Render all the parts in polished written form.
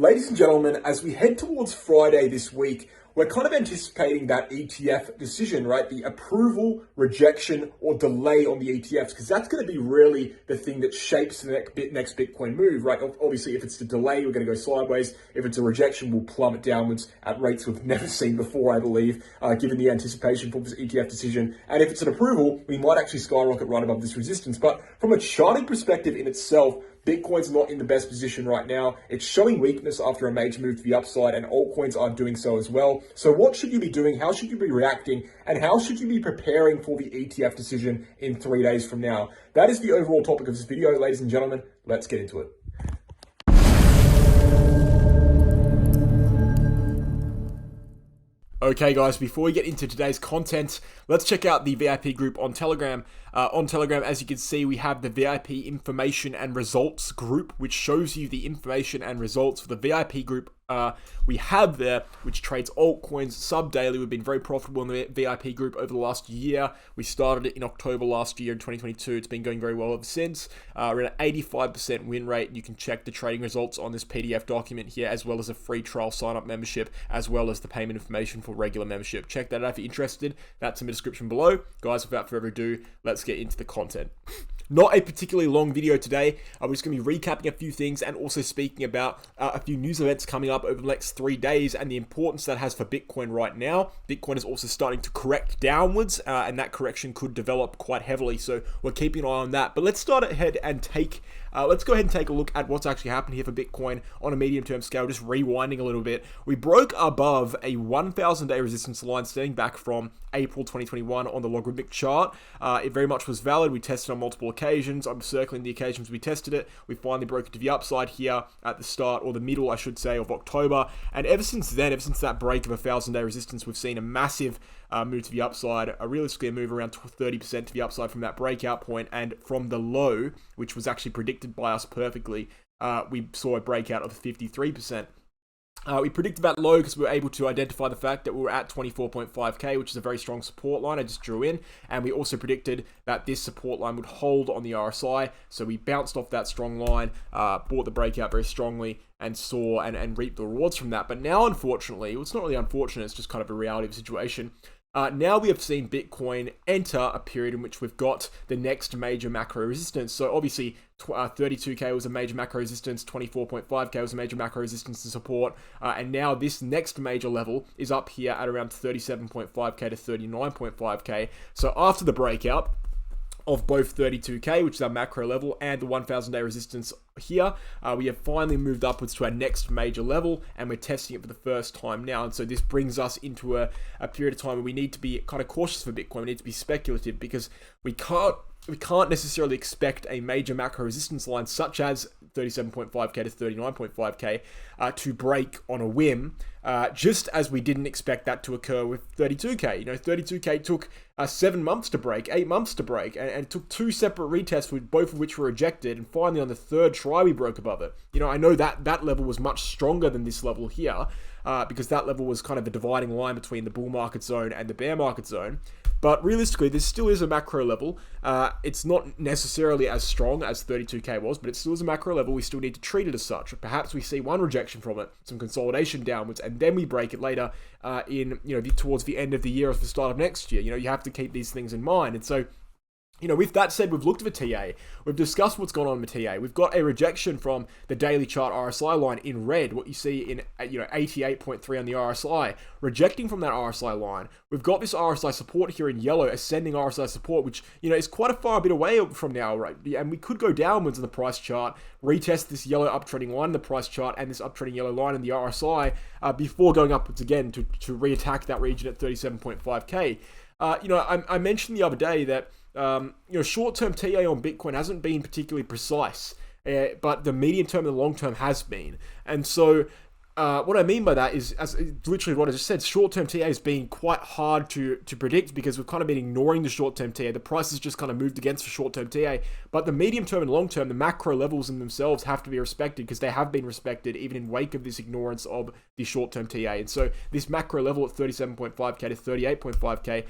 Ladies and gentlemen, as we head towards Friday this week, we're kind of anticipating that ETF decision, right? The approval, rejection, or delay on the ETFs, because that's going to be really the thing that shapes the next Bitcoin move, right? Obviously, if it's the delay, we're going to go sideways. If it's a rejection, we'll plummet downwards at rates we've never seen before, I believe, given the anticipation for this ETF decision. And if it's an approval, we might actually skyrocket right above this resistance. But from a charting perspective in itself, Bitcoin's not in the best position right now. It's showing weakness after a major move to the upside, and altcoins are doing so as well. So what should you be doing? How should you be reacting? And how should you be preparing for the ETF decision in 3 days from now? That is the overall topic of this video, ladies and gentlemen. Let's get into it. Okay guys, before we get into today's content, let's check out the VIP group on Telegram. On Telegram, as you can see, we have the VIP information and results group, which shows you the information and results for the VIP group we have there, which trades altcoins sub-daily. We've been very profitable in the VIP group over the last year. We started it in October last year in 2022. It's been going very well ever since. We're at an 85% win rate. You can check the trading results on this PDF document here, as well as a free trial sign-up membership, as well as the payment information for regular membership. Check that out if you're interested. That's in the description below. Guys, without further ado, let's get into the content. Not a particularly long video today. We're just going to be recapping a few things and also speaking about a few news events coming up over the next 3 days and the importance that has for Bitcoin right now. Bitcoin is also starting to correct downwards, and that correction could develop quite heavily. So we're keeping an eye on that. But let's start ahead and let's go ahead and take a look at what's actually happened here for Bitcoin on a medium-term scale. Just rewinding a little bit, we broke above a 1,000-day resistance line starting back from April 2021 on the logarithmic chart. It very much was valid. We tested on multiple occasions. I'm circling the occasions we tested it. We finally broke it to the upside here at the start, or the middle, I should say, of October. And ever since then, ever since that break of a 1,000-day resistance, we've seen a massive move to the upside, realistically a move around 30% to the upside from that breakout point, and from the low, which was actually predicted by us perfectly, we saw a breakout of 53%. We predicted that low because we were able to identify the fact that we were at 24.5k, which is a very strong support line I just drew in, and we also predicted that this support line would hold on the RSI, so we bounced off that strong line, bought the breakout very strongly, and saw and reaped the rewards from that. But now, unfortunately, well, it's not really unfortunate, it's just kind of a reality of the situation. Now we have seen Bitcoin enter a period in which we've got the next major macro resistance. So obviously 32k was a major macro resistance, 24.5k was a major macro resistance and support, and now this next major level is up here at around 37.5k to 39.5k. So after the breakout of both 32k, which is our macro level, and the 1,000-day resistance here, we have finally moved upwards to our next major level, and we're testing it for the first time now. And so this brings us into a period of time where we need to be kind of cautious for Bitcoin. We need to be speculative, because we can't necessarily expect a major macro resistance line such as 37.5k to 39.5k to break on a whim, just as we didn't expect that to occur with 32k. You know, 32k took 7 months to break, 8 months to break, and it took 2 separate retests, both of which were rejected, and finally on the third try we broke above it. You know, I know that level was much stronger than this level here, because that level was kind of the dividing line between the bull market zone and the bear market zone. But realistically, this still is a macro level. It's not necessarily as strong as 32k was, but it still is a macro level. We still need to treat it as such. Perhaps we see one rejection from it, some consolidation downwards, and then we break it later towards the end of the year or the start of next year. You know, you have to keep these things in mind. And so, you know, with that said, we've looked at the TA. We've discussed what's gone on with TA. We've got a rejection from the daily chart RSI line in red, what you see in 88.3 on the RSI, rejecting from that RSI line. We've got this RSI support here in yellow, ascending RSI support, which, you know, is quite a far bit away from now, right? And we could go downwards in the price chart, retest this yellow uptrending line in the price chart and this uptrending yellow line in the RSI before going upwards again to re-attack that region at 37.5k. I mentioned the other day that short-term TA on Bitcoin hasn't been particularly precise, but the medium-term and the long-term has been. And so what I mean by that is, as literally what I just said, short-term TA has been quite hard to predict because we've kind of been ignoring the short-term TA. The price has just kind of moved against the short-term TA. But the medium-term and long-term, the macro levels in themselves have to be respected because they have been respected even in wake of this ignorance of the short-term TA. And so this macro level at 37.5k to 39.5k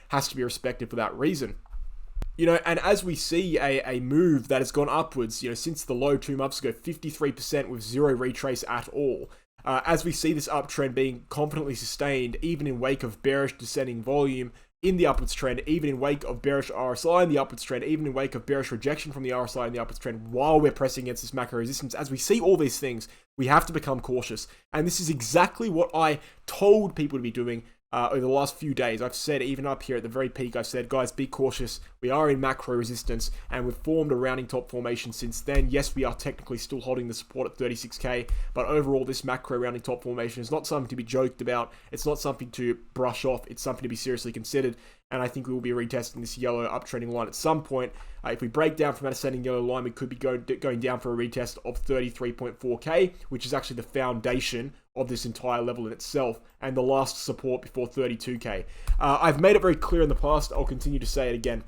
has to be respected for that reason. And as we see a move that has gone upwards, since the low 2 months ago, 53% with zero retrace at all. As we see this uptrend being confidently sustained, even in wake of bearish descending volume in the upwards trend, even in wake of bearish RSI in the upwards trend, even in wake of bearish rejection from the RSI in the upwards trend, while we're pressing against this macro resistance, as we see all these things, we have to become cautious. And this is exactly what I told people to be doing over the last few days. I've said, even up here at the very peak, I've said, guys, be cautious. We are in macro resistance, and we've formed a rounding top formation since then. Yes, we are technically still holding the support at 36k, but overall, this macro rounding top formation is not something to be joked about. It's not something to brush off. It's something to be seriously considered, and I think we will be retesting this yellow uptrending line at some point. If we break down from that ascending yellow line, we could be going down for a retest of 33.4k, which is actually the foundation of this entire level in itself, and the last support before 32k. I've made it very clear in the past, I'll continue to say it again.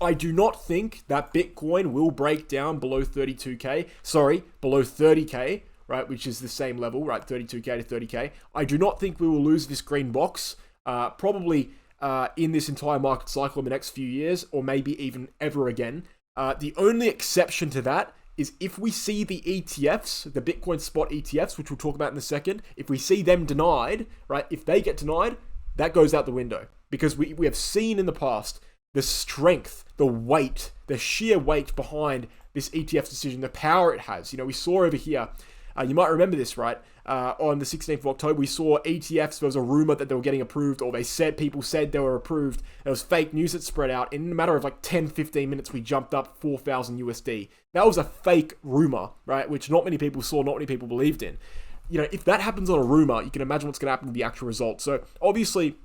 I do not think that Bitcoin will break down below 32k, below 30k, right, which is the same level, right, 32k to 30k. I do not think we will lose this green box, probably in this entire market cycle in the next few years, or maybe even ever again. The only exception to that is if we see the ETFs, the Bitcoin spot ETFs, which we'll talk about in a second, if we see them denied, right, if they get denied, that goes out the window. Because we have seen in the past the strength, the weight, the sheer weight behind this ETF decision, the power it has. We saw over here, you might remember this, right? On the 16th of October, we saw ETFs, there was a rumor that they were getting approved, or people said they were approved. There was fake news that spread out. In a matter of like 10, 15 minutes, we jumped up 4,000 USD. That was a fake rumor, right? Which not many people saw, not many people believed in. If that happens on a rumor, you can imagine what's going to happen with the actual result. So obviously,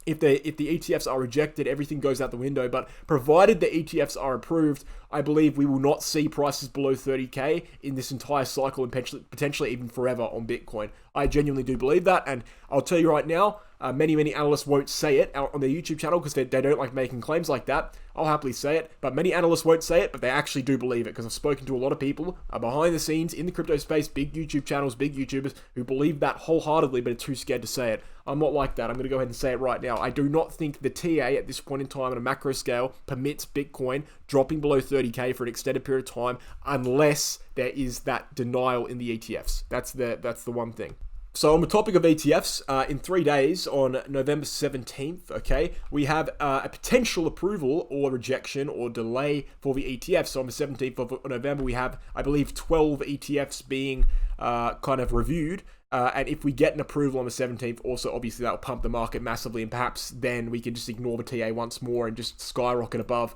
if the ETFs are rejected, everything goes out the window. But provided the ETFs are approved, I believe we will not see prices below 30k in this entire cycle, and potentially even forever on Bitcoin. I genuinely do believe that, and I'll tell you right now, many analysts won't say it out on their YouTube channel because they don't like making claims like that. I'll happily say it, but many analysts won't say it, but they actually do believe it, because I've spoken to a lot of people behind the scenes in the crypto space, big YouTube channels, big YouTubers, who believe that wholeheartedly, but are too scared to say it. I'm not like that. I'm going to go ahead and say it right now. I do not think the TA at this point in time on a macro scale permits Bitcoin dropping below 30k for an extended period of time, unless there is that denial in the ETFs. That's the one thing. So on the topic of ETFs, in 3 days, on November 17th, okay, we have a potential approval or rejection or delay for the ETFs. So on the 17th of November, we have, I believe, 12 ETFs being kind of reviewed. And if we get an approval on the 17th, also obviously that will pump the market massively, and perhaps then we can just ignore the TA once more and just skyrocket above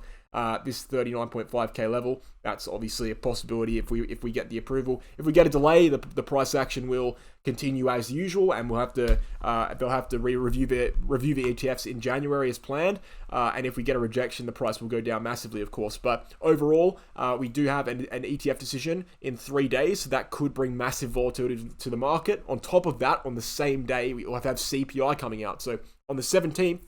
this 39.5k level. That's obviously a possibility if we get the approval. If we get a delay, the price action will continue as usual, and they'll have to review the ETFs in January as planned. And if we get a rejection, the price will go down massively, of course. But overall, we do have an ETF decision in 3 days, so that could bring massive volatility to the market. On top of that, on the same day, we will have CPI coming out. So on the 17th.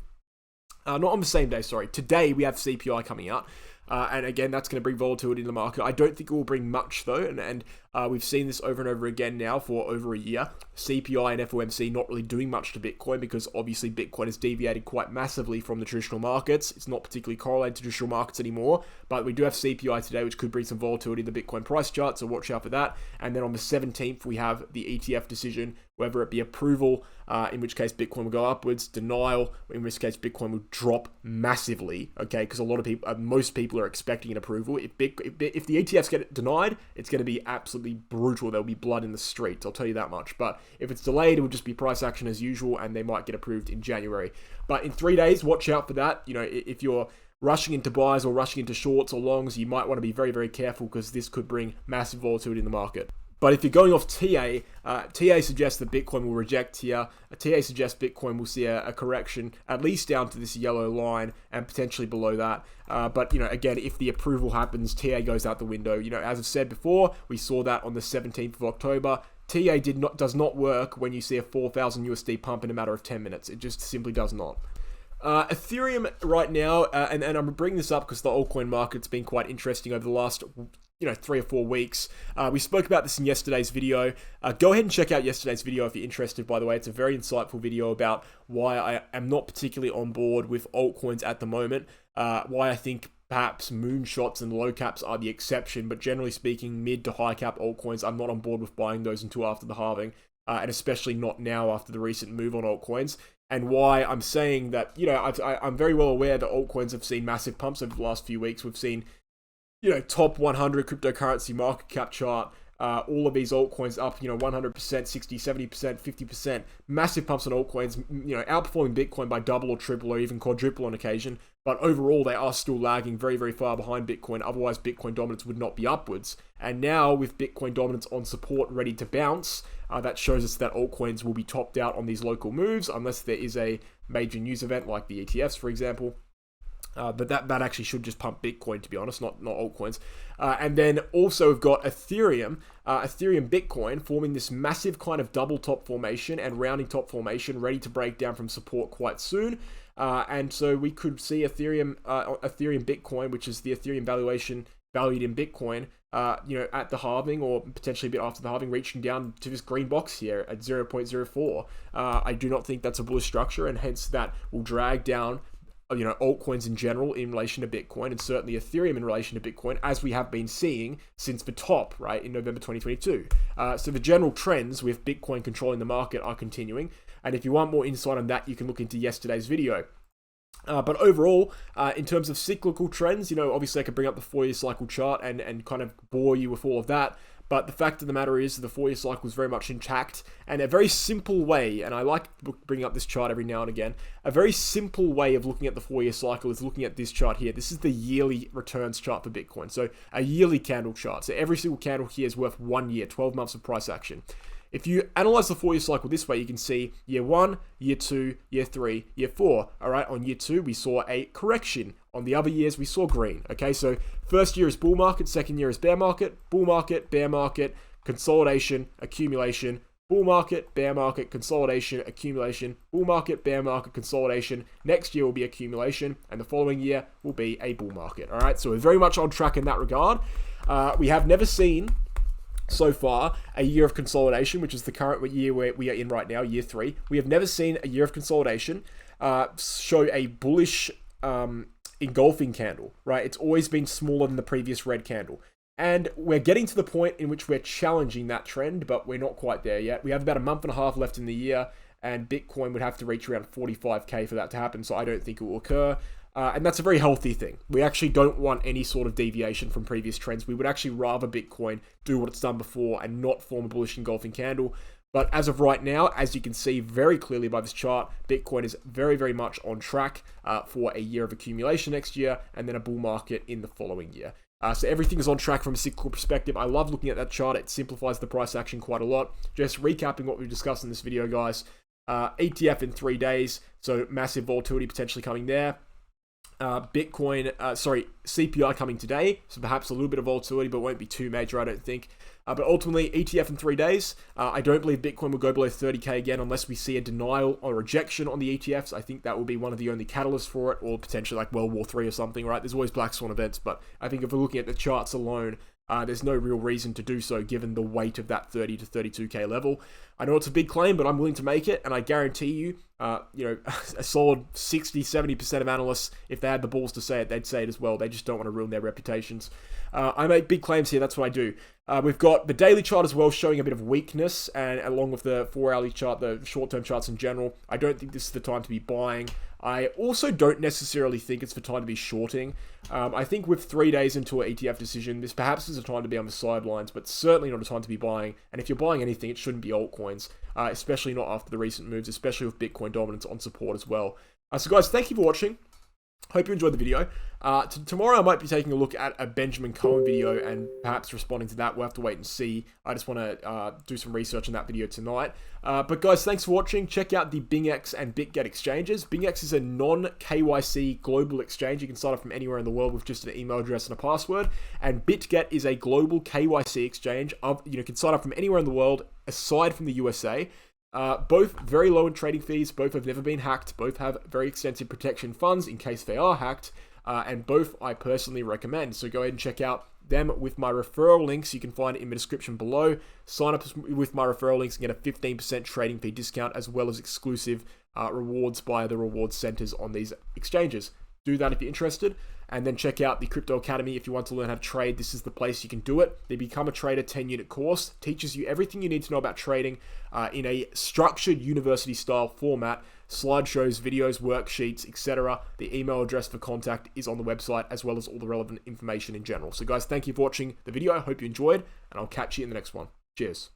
Not on the same day, sorry. Today we have CPI coming out. And again, that's going to bring volatility in the market. I don't think it will bring much though. And we've seen this over and over again now for over a year. CPI and FOMC not really doing much to Bitcoin, because obviously Bitcoin has deviated quite massively from the traditional markets. It's not particularly correlated to traditional markets anymore. But we do have CPI today, which could bring some volatility in the Bitcoin price chart. So watch out for that. And then on the 17th, we have the ETF decision, whether it be approval, in which case Bitcoin will go upwards, denial, in which case Bitcoin will drop massively, okay? Because a lot of people, most people are expecting an approval. If the ETFs get denied, it's going to be absolutely brutal. There'll be blood in the streets, I'll tell you that much. But if it's delayed, it will just be price action as usual, and they might get approved in January. But in 3 days, watch out for that. If you're rushing into buys or rushing into shorts or longs, you might want to be very, very careful, because this could bring massive volatility in the market. But if you're going off TA, TA suggests that Bitcoin will reject here. TA suggests Bitcoin will see a correction, at least down to this yellow line and potentially below that. But, again, if the approval happens, TA goes out the window. As I've said before, we saw that on the 17th of October. TA does not work when you see a 4,000 USD pump in a matter of 10 minutes. It just simply does not. Ethereum right now, and I'm bringing this up because the altcoin market's been quite interesting over the last 3 or 4 weeks. We spoke about this in yesterday's video. Go ahead and check out yesterday's video if you're interested, by the way. It's a very insightful video about why I am not particularly on board with altcoins at the moment. Why I think perhaps moonshots and low caps are the exception, but generally speaking, mid to high cap altcoins, I'm not on board with buying those until after the halving, and especially not now after the recent move on altcoins. And why I'm saying that, you know, I'm very well aware that altcoins have seen massive pumps over the last few weeks. We've seen, you know, top 100 cryptocurrency market cap chart, all of these altcoins up, you know, 100%, 60, 70%, 50%, massive pumps on altcoins, you know, outperforming Bitcoin by double or triple or even quadruple on occasion. But overall, they are still lagging very, very far behind Bitcoin. Otherwise, Bitcoin dominance would not be upwards. And now, with Bitcoin dominance on support, ready to bounce, that shows us that altcoins will be topped out on these local moves, unless there is a major news event like the ETFs, for example. But that actually should just pump Bitcoin, to be honest, not altcoins. And then also we've got Ethereum Bitcoin forming this massive kind of double top formation and rounding top formation, ready to break down from support quite soon. And so we could see Ethereum Bitcoin, which is the Ethereum valuation valued in Bitcoin, you know, at the halving or potentially a bit after the halving, reaching down to this green box here at 0.04. I do not think that's a bullish structure, and hence that will drag down, you know, altcoins in general in relation to Bitcoin, and certainly Ethereum in relation to Bitcoin, as we have been seeing since the top, right, in November 2022. So the general trends with Bitcoin controlling the market are continuing. And if you want more insight on that, you can look into yesterday's video. But overall, in terms of cyclical trends, you know, obviously I could bring up the 4-year cycle chart and kind of bore you with all of that. But the fact of the matter is the 4-year cycle is very much intact, and a very simple way, and I like bringing up this chart every now and again, a very simple way of looking at the 4-year cycle is looking at this chart here. This is the yearly returns chart for Bitcoin. So a yearly candle chart. So every single candle here is worth 1 year, 12 months of price action. If you analyze the 4-year cycle this way, you can see year 1, year 2, year 3, year 4. All right, on year 2, we saw a correction. On the other years, we saw green. Okay, so first year is bull market, second year is bear market, bear market, consolidation, accumulation, bull market, bear market, consolidation, accumulation, bull market, bear market, consolidation. Next year will be accumulation, and the following year will be a bull market. All right, so we're very much on track in that regard. We have never seen so far a year of consolidation, which is the current year where we are in right now, year 3. We have never seen a year of consolidation show a bullish engulfing candle, right? It's always been smaller than the previous red candle. And we're getting to the point in which we're challenging that trend, but we're not quite there yet. We have about a month and a half left in the year, and Bitcoin would have to reach around 45k for that to happen, so I don't think it will occur. And that's a very healthy thing. We actually don't want any sort of deviation from previous trends. We would actually rather Bitcoin do what it's done before and not form a bullish engulfing candle. But as of right now, as you can see very clearly by this chart, Bitcoin is very, very much on track for a year of accumulation next year and then a bull market in the following year. So everything is on track from a cyclical perspective. I love looking at that chart. It simplifies the price action quite a lot. Just recapping what we've discussed in this video, guys. ETF in 3 days, so massive volatility potentially coming there. CPI coming today, so perhaps a little bit of volatility, but won't be too major, I don't think. But ultimately, ETF in 3 days. I don't believe Bitcoin will go below 30k again unless we see a denial or rejection on the ETFs. I think that will be one of the only catalysts for it, or potentially like World War III or something, right? There's always black swan events, but I think if we're looking at the charts alone, there's no real reason to do so given the weight of that 30 to 32k level. I know it's a big claim, but I'm willing to make it, and I guarantee you, a solid 60-70% of analysts, if they had the balls to say it, they'd say it as well. They just don't want to ruin their reputations. I make big claims here, that's what I do. We've got the daily chart as well showing a bit of weakness, and along with the 4-hourly chart, the short-term charts in general. I don't think this is the time to be buying. I also don't necessarily think it's the time to be shorting. I think with 3 days into an ETF decision, this perhaps is a time to be on the sidelines, but certainly not a time to be buying. And if you're buying anything, it shouldn't be altcoins, especially not after the recent moves, especially with Bitcoin dominance on support as well. So guys, thank you for watching. Hope you enjoyed the video. Tomorrow I might be taking a look at a Benjamin Cohen video and perhaps responding to that. We'll have to wait and see. I just want to do some research on that video tonight. But guys, thanks for watching. Check out the Bingx and Bitget exchanges. Bingx is a non-KYC global exchange. You can sign up from anywhere in the world with just an email address and a password. And Bitget is a global KYC exchange. You can sign up from anywhere in the world aside from the USA. Both very low in trading fees, both have never been hacked, both have very extensive protection funds in case they are hacked, and both I personally recommend. So go ahead and check out them with my referral links. You can find it in the description below. Sign up with my referral links and get a 15% trading fee discount as well as exclusive rewards by the reward centers on these exchanges. Do that if you're interested. And then check out the Crypto Academy if you want to learn how to trade. This is the place you can do it. The Become a Trader 10-unit course teaches you everything you need to know about trading in a structured university-style format. Slideshows, videos, worksheets, etc. The email address for contact is on the website, as well as all the relevant information in general. So guys, thank you for watching the video. I hope you enjoyed, and I'll catch you in the next one. Cheers.